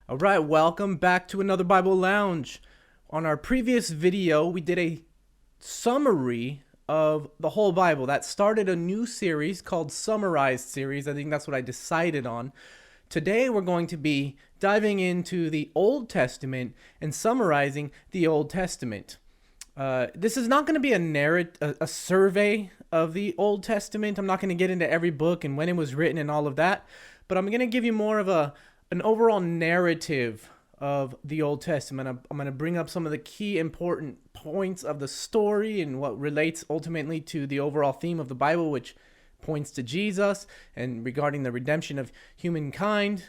All right, welcome back to another Bible Lounge. On our previous video, we did a summary of the whole Bible. That started a new series called Summarized Series. I think that's what I decided on. Today, we're going to be diving into the Old Testament and summarizing the Old Testament. This is not going to be a survey of the Old Testament. I'm not going to get into every book and when it was written and all of that, but I'm going to give you more of an overall narrative of the Old Testament. I'm going to bring up some of the key important points of the story and what relates ultimately to the overall theme of the Bible, which points to Jesus and regarding the redemption of humankind.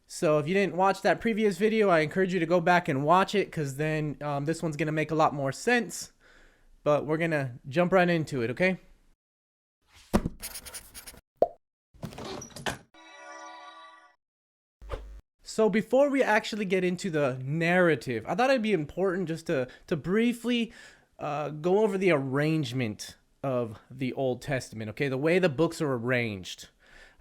So if you didn't watch that previous video, I encourage you to go back and watch it, because then this one's going to make a lot more sense. But we're going to jump right into it, okay? So before we actually get into the narrative, I thought it'd be important just to briefly go over the arrangement of the Old Testament, okay? The way the books are arranged.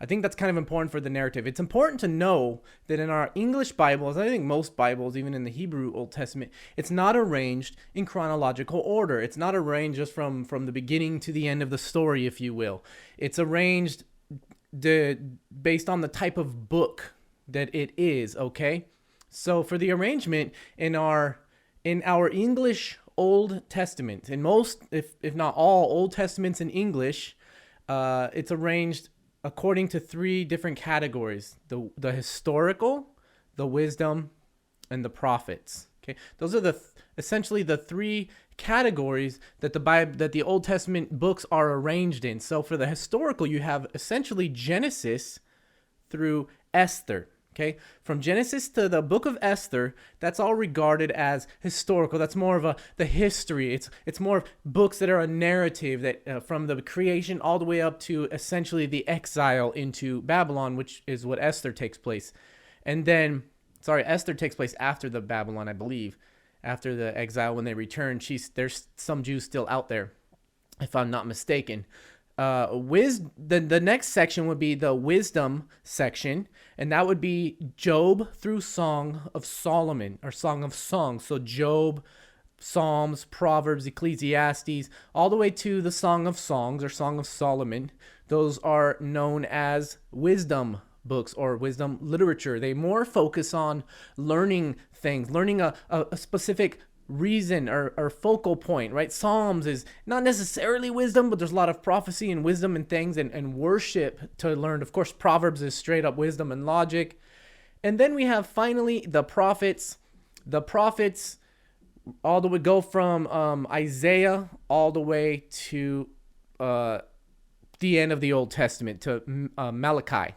I think that's kind of important for the narrative. It's important to know that in our English Bibles, I think most Bibles, even in the Hebrew Old Testament, it's not arranged in chronological order. It's not arranged just from the beginning to the end of the story, if you will. It's arranged based on the type of book that it is, okay? So for the arrangement in our English Old Testament, in most, if not all Old Testaments in English, it's arranged according to three different categories: the historical, the wisdom, and the prophets. Okay, those are essentially the three categories that the Old Testament books are arranged in. So for the historical, you have essentially Genesis through Esther. Okay, from Genesis to the Book of Esther, that's all regarded as historical. That's more of the history. It's more of books that are a narrative that from the creation all the way up to essentially the exile into Babylon, which is what Esther takes place. And then, Esther takes place after the Babylon, I believe, after the exile when they return. There's some Jews still out there, if I'm not mistaken. The next section would be the wisdom section, and that would be Job through Song of Solomon, or Song of Songs. So Job, Psalms, Proverbs, Ecclesiastes, all the way to the Song of Songs or Song of Solomon. Those are known as wisdom books or wisdom literature. They more focus on learning things, learning a specific reason or focal point, right? Psalms is not necessarily wisdom, but there's a lot of prophecy and wisdom and things and worship to learn. Of course, Proverbs is straight up wisdom and logic. And then we have finally the prophets. The prophets all the way go from Isaiah all the way to the end of the Old Testament, to Malachi.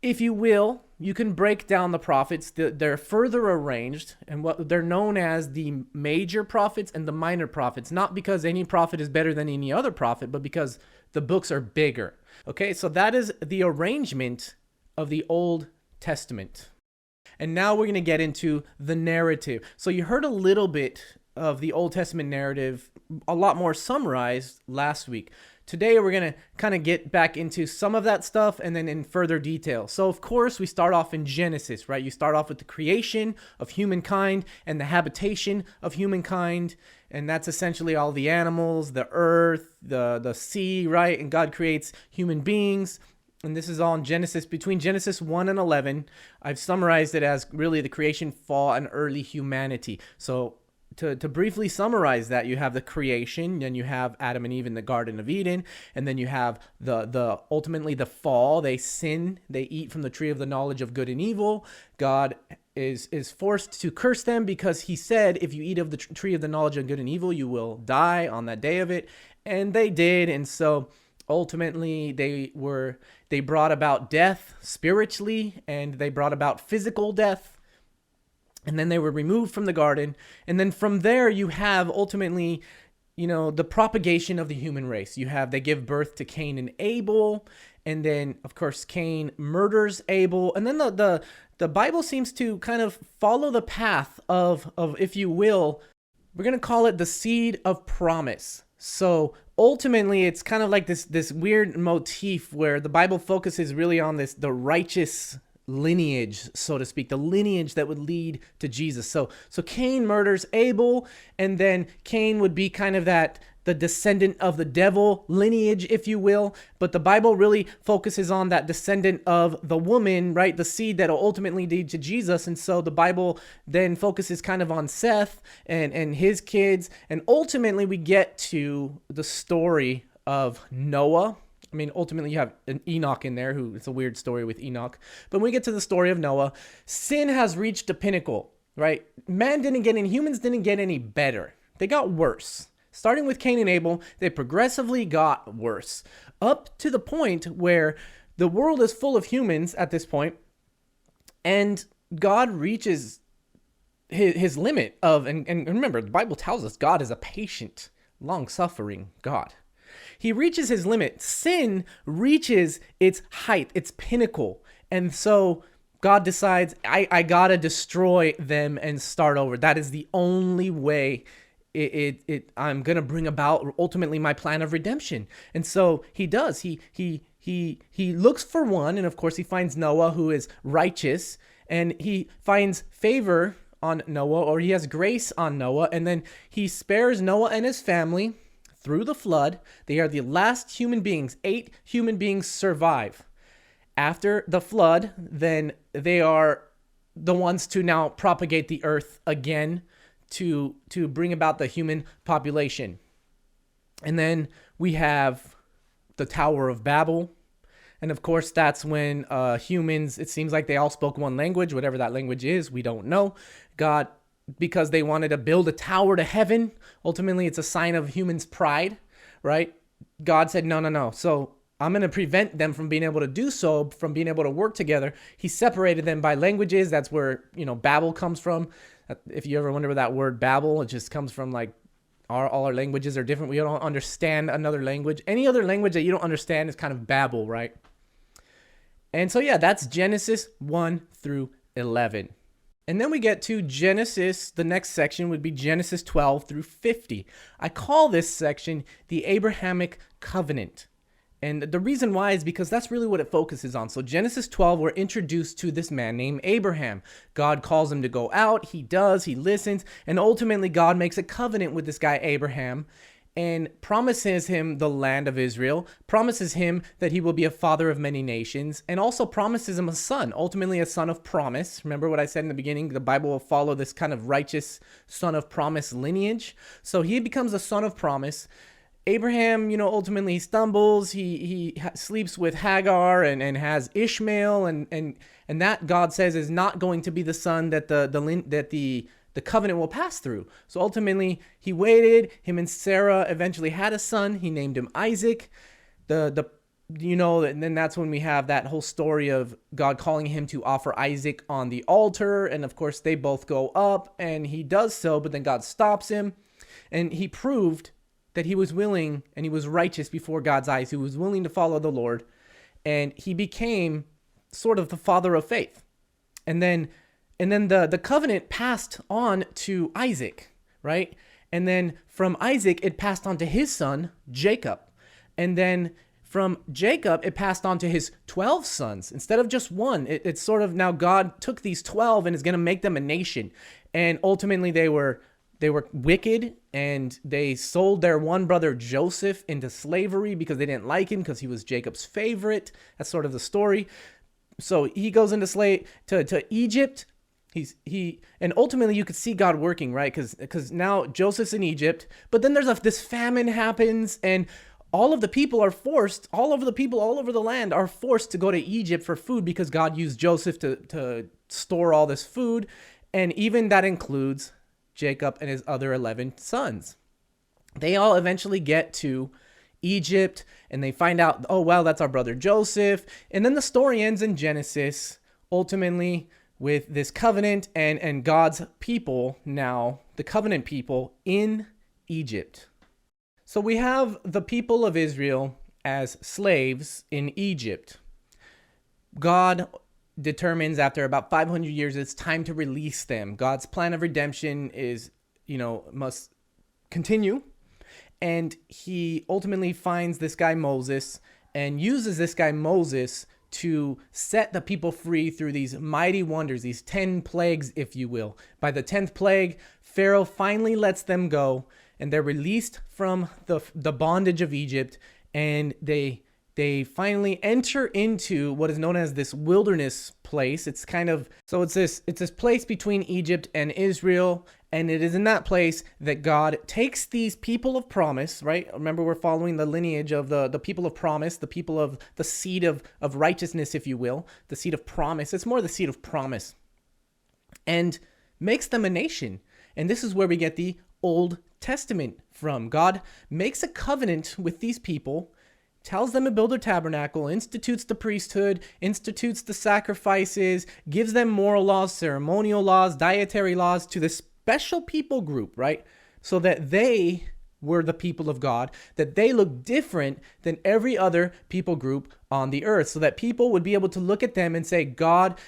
If you will, you can break down the prophets. They're further arranged, and what they're known as the major prophets and the minor prophets, not because any prophet is better than any other prophet, but because the books are bigger. Okay, so that is the arrangement of the Old Testament. And now we're going to get into the narrative. So you heard a little bit of the Old Testament narrative, a lot more summarized last week. Today, we're going to kind of get back into some of that stuff and then in further detail. So, of course, we start off in Genesis, right? You start off with the creation of humankind and the habitation of humankind. And that's essentially all the animals, the earth, the sea, right? And God creates human beings. And this is all in Genesis, between Genesis 1 and 11. I've summarized it as really the creation, fall, and early humanity. So to briefly summarize that, you have the creation, then you have Adam and Eve in the Garden of Eden, and then you have the ultimately the fall. They sin, they eat from the tree of the knowledge of good and evil. God is forced to curse them because he said, if you eat of the tree of the knowledge of good and evil, you will die on that day of it. And they did, and so ultimately they brought about death spiritually, and they brought about physical death. And then they were removed from the garden. And then from there, you have ultimately, the propagation of the human race. They give birth to Cain and Abel. And then, of course, Cain murders Abel. And then the Bible seems to kind of follow the path of, if you will, we're going to call it the seed of promise. So ultimately, it's kind of like this weird motif where the Bible focuses really on the righteous lineage, so to speak, the lineage that would lead to Jesus. So Cain murders Abel, and then Cain would be kind of the descendant of the devil lineage, if you will. But the Bible really focuses on that descendant of the woman, right? The seed that will ultimately lead to Jesus. And so the Bible then focuses kind of on Seth and his kids. And ultimately we get to the story of Noah. I mean, ultimately you have an Enoch in there, who it's a weird story with Enoch. But when we get to the story of Noah, sin has reached a pinnacle, right? Humans didn't get any better. They got worse. Starting with Cain and Abel, they progressively got worse, up to the point where the world is full of humans at this point, and God reaches his limit of, and remember, the Bible tells us God is a patient, long-suffering God. He reaches his limit. Sin reaches its height, its pinnacle, and so God decides, I gotta destroy them and start over. That is the only way I'm gonna bring about ultimately my plan of redemption. And so he does. He looks for one, and of course he finds Noah, who is righteous, and he finds favor on Noah, or he has grace on Noah, and then he spares Noah and his family through the flood. They are the last human beings. 8 human beings survive. After the flood, then they are the ones to now propagate the earth again, to bring about the human population. And then we have the Tower of Babel. And of course, that's when humans, it seems like they all spoke one language, whatever that language is, we don't know. God, because they wanted to build a tower to heaven, ultimately it's a sign of humans' pride, right? God said, no. So I'm going to prevent them from being able to do so, from being able to work together. He separated them by languages. That's where, Babel comes from. If you ever wonder where that word Babel, it just comes from, like, all our languages are different. We don't understand another language. Any other language that you don't understand is kind of Babel, right? And so, yeah, that's Genesis 1 through 11. And then we get to Genesis. The next section would be Genesis 12 through 50. I call this section the Abrahamic Covenant. And the reason why is because that's really what it focuses on. So Genesis 12, we're introduced to this man named Abraham. God calls him to go out. He does. He listens. And ultimately, God makes a covenant with this guy, Abraham, and promises him the land of Israel, promises him that he will be a father of many nations, and also promises him a son, ultimately a son of promise. Remember what I said in the beginning? The Bible will follow this kind of righteous son of promise lineage. So he becomes a son of promise. Abraham, ultimately stumbles. He sleeps with Hagar and has Ishmael, and that God says is not going to be the son that the covenant will pass through. So ultimately, he waited. Him and Sarah eventually had a son. He named him Isaac. And then that's when we have that whole story of God calling him to offer Isaac on the altar. And of course, they both go up, and he does so, but then God stops him, and he proved that he was willing and he was righteous before God's eyes. He was willing to follow the Lord, and he became sort of the father of faith. And then the covenant passed on to Isaac, right? And then from Isaac, it passed on to his son, Jacob. And then from Jacob, it passed on to his 12 sons. Instead of just one, it's sort of now God took these 12 and is going to make them a nation. And ultimately, they were wicked, and they sold their one brother Joseph into slavery because they didn't like him because he was Jacob's favorite. That's sort of the story. So he goes into slave to Egypt. And ultimately you could see God working, right? Because now Joseph's in Egypt, but then this famine happens, and all of the people all over the land are forced to go to Egypt for food because God used Joseph to store all this food. And even that includes Jacob and his other 11 sons. They all eventually get to Egypt, and they find out, oh, well, that's our brother Joseph. And then the story ends in Genesis, ultimately with this covenant and God's people now, the covenant people in Egypt. So we have the people of Israel as slaves in Egypt. God determines after about 500 years it's time to release them. God's plan of redemption must continue, and he ultimately finds this guy Moses and uses this guy Moses to set the people free through these mighty wonders, these 10 plagues, if you will. By the 10th plague, Pharaoh finally lets them go, and they're released from the bondage of Egypt, and they finally enter into what is known as this wilderness place. It's this place between Egypt and Israel, and it is in that place that God takes these people of promise, right? Remember, we're following the lineage of the people of promise, the people of the seed of righteousness, if you will, the seed of promise. It's more the seed of promise, and makes them a nation. And this is where we get the Old Testament from. God makes a covenant with these people, tells them to build a tabernacle, institutes the priesthood, institutes the sacrifices, gives them moral laws, ceremonial laws, dietary laws to this special people group, right? So that they were the people of God, that they look different than every other people group on the earth, so that people would be able to look at them and say, God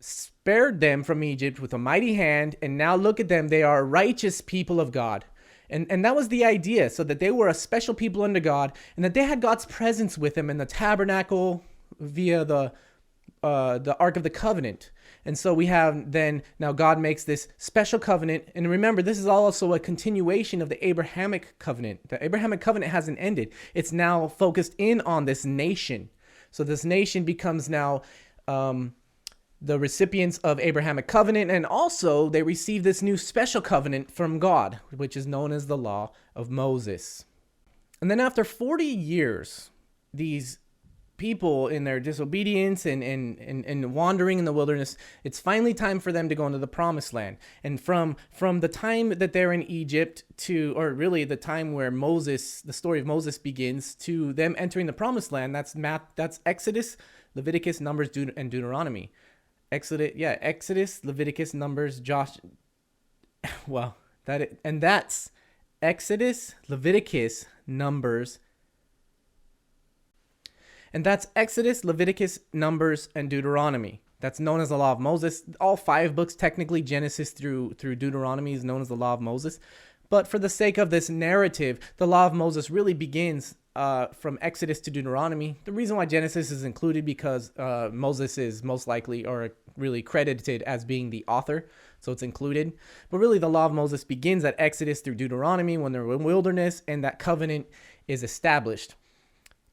spared them from Egypt with a mighty hand, and now look at them, they are righteous people of God. And that was the idea, so that they were a special people under God, and that they had God's presence with them in the tabernacle via the Ark of the Covenant. And so we have then, now God makes this special covenant. And remember, this is also a continuation of the Abrahamic covenant. The Abrahamic covenant hasn't ended. It's now focused in on this nation. So this nation becomes now the recipients of Abrahamic covenant, and also they receive this new special covenant from God, which is known as the law of Moses. And then after 40 years, these people in their disobedience and wandering in the wilderness, it's finally time for them to go into the promised land. And from the time that they're in Egypt to, or really the time where Moses, the story of Moses begins, to them entering the promised land, that's Exodus, Leviticus, Numbers, and Deuteronomy. Exodus, Leviticus, Numbers, that's Exodus, Leviticus, Numbers, and that's Exodus, Leviticus, Numbers, and Deuteronomy. That's known as the law of Moses. All 5 books, technically Genesis through Deuteronomy, is known as the law of Moses. But for the sake of this narrative, the law of Moses really begins from Exodus to Deuteronomy. The reason why Genesis is included because Moses is most likely or really credited as being the author, so it's included. But really the law of Moses begins at Exodus through Deuteronomy when they're in wilderness and that covenant is established.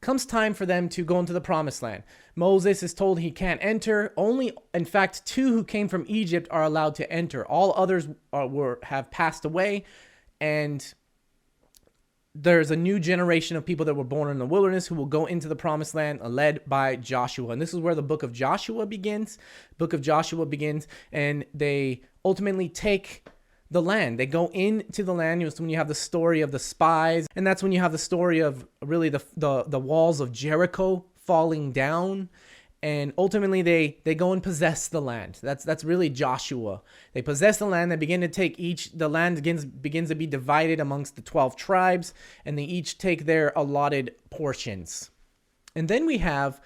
Comes time for them to go into the promised land. Moses is told he can't enter. Only, in fact, 2 who came from Egypt are allowed to enter. All others have passed away, and there's a new generation of people that were born in the wilderness who will go into the promised land, led by Joshua. And this is where the book of Joshua begins. And they ultimately take the land. They go into the land. It's when you have the story of the spies, and that's when you have the story of really the walls of Jericho falling down. And ultimately they go and possess the land. That's really Joshua. They possess the land. They begin to take the land begins to be divided amongst the 12 tribes, and they each take their allotted portions. And then we have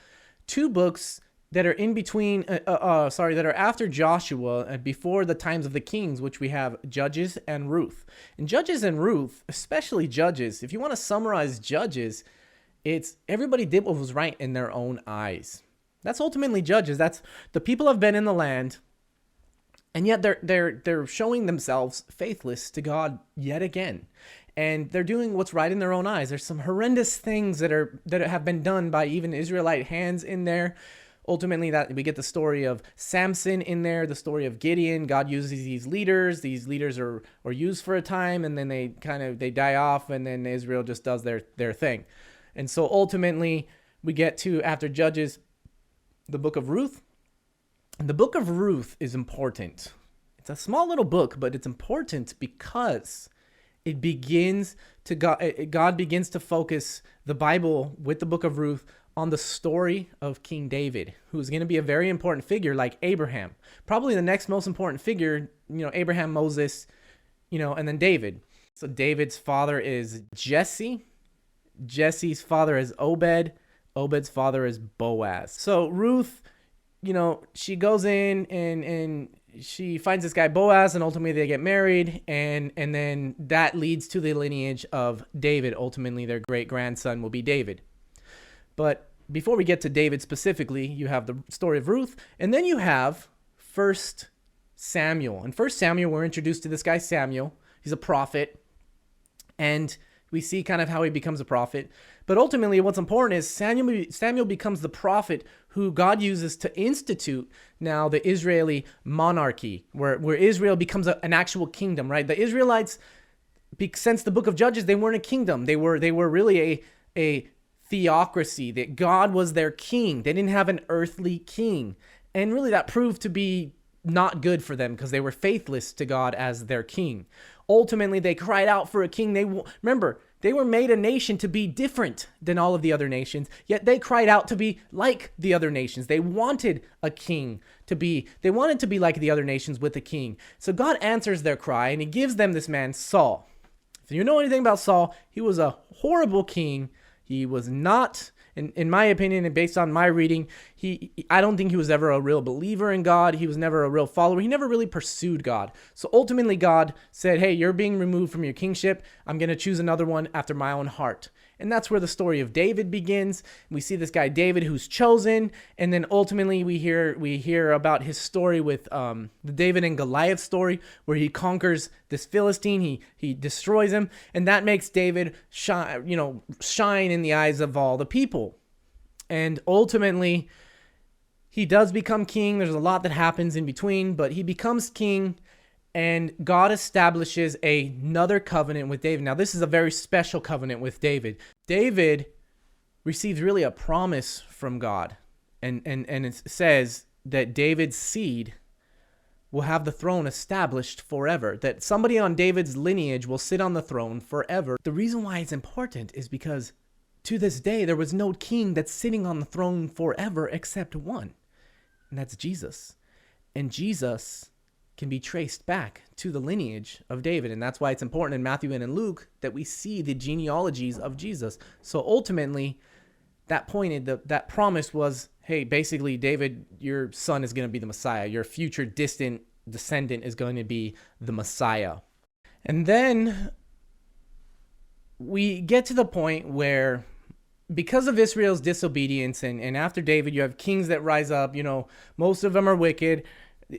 2 books that are in between, that are after Joshua and before the times of the kings, which we have Judges and Ruth. And Judges and Ruth, especially Judges, if you want to summarize Judges, it's everybody did what was right in their own eyes. That's ultimately Judges. That's the people have been in the land, and yet they're showing themselves faithless to God yet again. And they're doing what's right in their own eyes. There's some horrendous things that have been done by even Israelite hands in there. Ultimately, that we get the story of Samson in there, the story of Gideon. God uses these leaders. These leaders are used for a time, and then they die off, and then Israel just does their thing. And so ultimately, we get to, after Judges, the Book of Ruth. And the Book of Ruth is important. It's a small little book, but it's important because it begins to God begins to focus the Bible with the Book of Ruth on the story of King David, who's going to be a very important figure, like Abraham. Probably the next most important figure, Abraham, Moses, and then David. So David's father is Jesse. Jesse's father is Obed. Obed's father is Boaz. So Ruth, she goes in and she finds this guy Boaz, and ultimately they get married, and then that leads to the lineage of David. Ultimately, their great grandson will be David. But before we get to David specifically, you have the story of Ruth, and then you have First Samuel. In First Samuel, we're introduced to this guy Samuel. He's a prophet, and we see kind of how he becomes a prophet. But ultimately, what's important is Samuel becomes the prophet who God uses to institute now the Israeli monarchy, where Israel becomes an actual kingdom, right? The Israelites, since the book of Judges, they weren't a kingdom. They were really a theocracy, that God was their king. They didn't have an earthly king. And really that proved to be not good for them because they were faithless to God as their king. Ultimately, they cried out for a king. Remember, they were made a nation to be different than all of the other nations, yet they cried out to be like the other nations. They wanted a king they wanted to be like the other nations with a king. So God answers their cry, and he gives them this man, Saul. If you know anything about Saul, he was a horrible king. He was not, in my opinion, and based on my reading, I don't think he was ever a real believer in God. He was never a real follower. He never really pursued God. So ultimately, God said, hey, you're being removed from your kingship. I'm going to choose another one after my own heart. And that's where the story of David begins. We see this guy David who's chosen, and then ultimately we hear about his story with the David and Goliath story, where he conquers this Philistine, he destroys him, and that makes David shine in the eyes of all the people. And ultimately, he does become king. There's a lot that happens in between, but he becomes king. And God establishes another covenant with David. Now, this is a very special covenant with David. David receives really a promise from God. And it says that David's seed will have the throne established forever. That somebody on David's lineage will sit on the throne forever. The reason why it's important is because to this day, there was no king that's sitting on the throne forever except one. And that's Jesus. And Jesus can be traced back to the lineage of David. And that's why it's important in Matthew and in Luke that we see the genealogies of Jesus. So ultimately, that promise was, hey, basically, David, your son is going to be the Messiah. Your future distant descendant is going to be the Messiah. And then we get to the point where, because of Israel's disobedience, and after David, you have kings that rise up, most of them are wicked.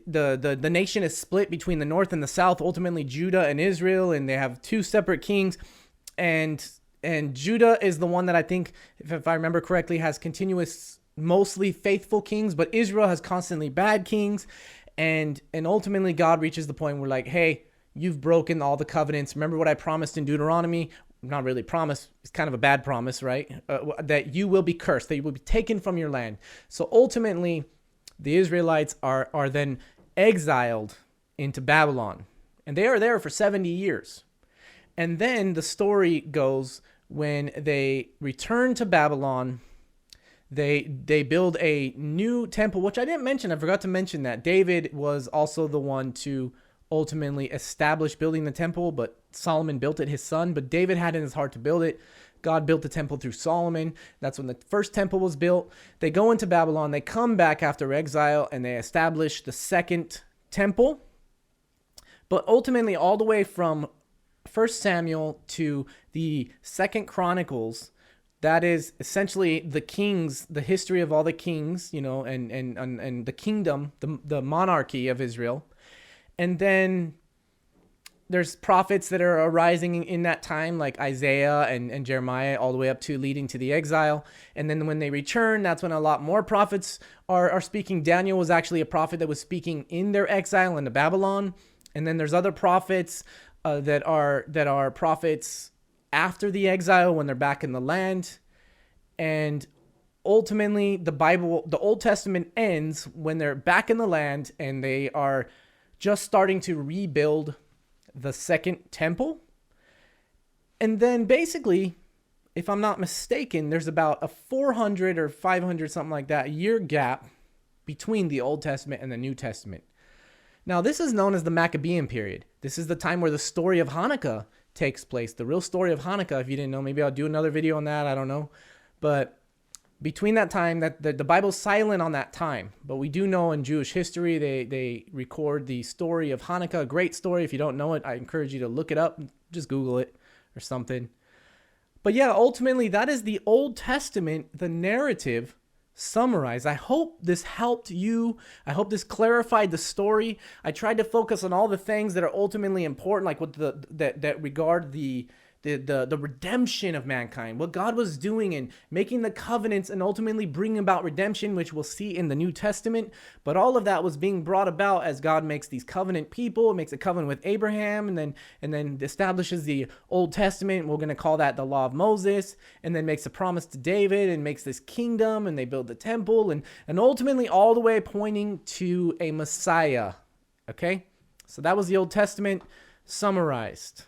The nation is split between the north and the south, ultimately Judah and Israel, and they have two separate kings. And Judah is the one that I think, if I remember correctly, has continuous, mostly faithful kings, but Israel has constantly bad kings. And ultimately God reaches the point where, like, hey, you've broken all the covenants. Remember what I promised in Deuteronomy? Not really promise. It's kind of a bad promise, right? That you will be cursed, that you will be taken from your land. So ultimately, the Israelites are then exiled into Babylon, and they are there for 70 years. And then the story goes, when they return to Babylon, they build a new temple, which I didn't mention. I forgot to mention that David was also the one to ultimately establish building the temple, but Solomon built it, his son. But David had in his heart to build it. God built the temple through Solomon. That's when the first temple was built. They go into Babylon. They come back after exile, and they establish the second temple. But ultimately, all the way from 1 Samuel to the 2 Chronicles, that is essentially the kings, the history of all the kings, and the kingdom, the monarchy of Israel. And then there's prophets that are arising in that time, like Isaiah and Jeremiah, all the way up to leading to the exile. And then when they return, that's when a lot more prophets are speaking. Daniel was actually a prophet that was speaking in their exile into Babylon. And then there's other prophets that are prophets after the exile when they're back in the land. And ultimately, the Old Testament ends when they're back in the land and they are just starting to rebuild the second temple. And then basically, if I'm not mistaken, there's about a 400 or 500, something like that, year gap between the Old Testament and the New Testament. Now, this is known as the Maccabean period. This is the time where the story of Hanukkah takes place. The real story of Hanukkah, if you didn't know, maybe I'll do another video on that, I don't know. But between that time, that the Bible's silent on that time, but we do know in Jewish history they record the story of Hanukkah, a great story. If you don't know it, I encourage you to look it up, just Google it or something. But yeah, ultimately, that is the Old Testament, the narrative summarized. I hope this helped you. I hope this clarified the story. I tried to focus on all the things that are ultimately important, like what that regard the redemption of mankind, what God was doing and making the covenants and ultimately bringing about redemption, which we'll see in the New Testament. But all of that was being brought about as God makes these covenant people, makes a covenant with Abraham, and then establishes the Old Testament. We're going to call that the Law of Moses, and then makes a promise to David and makes this kingdom, and they build the temple, and ultimately all the way pointing to a Messiah. Okay, so that was the Old Testament summarized.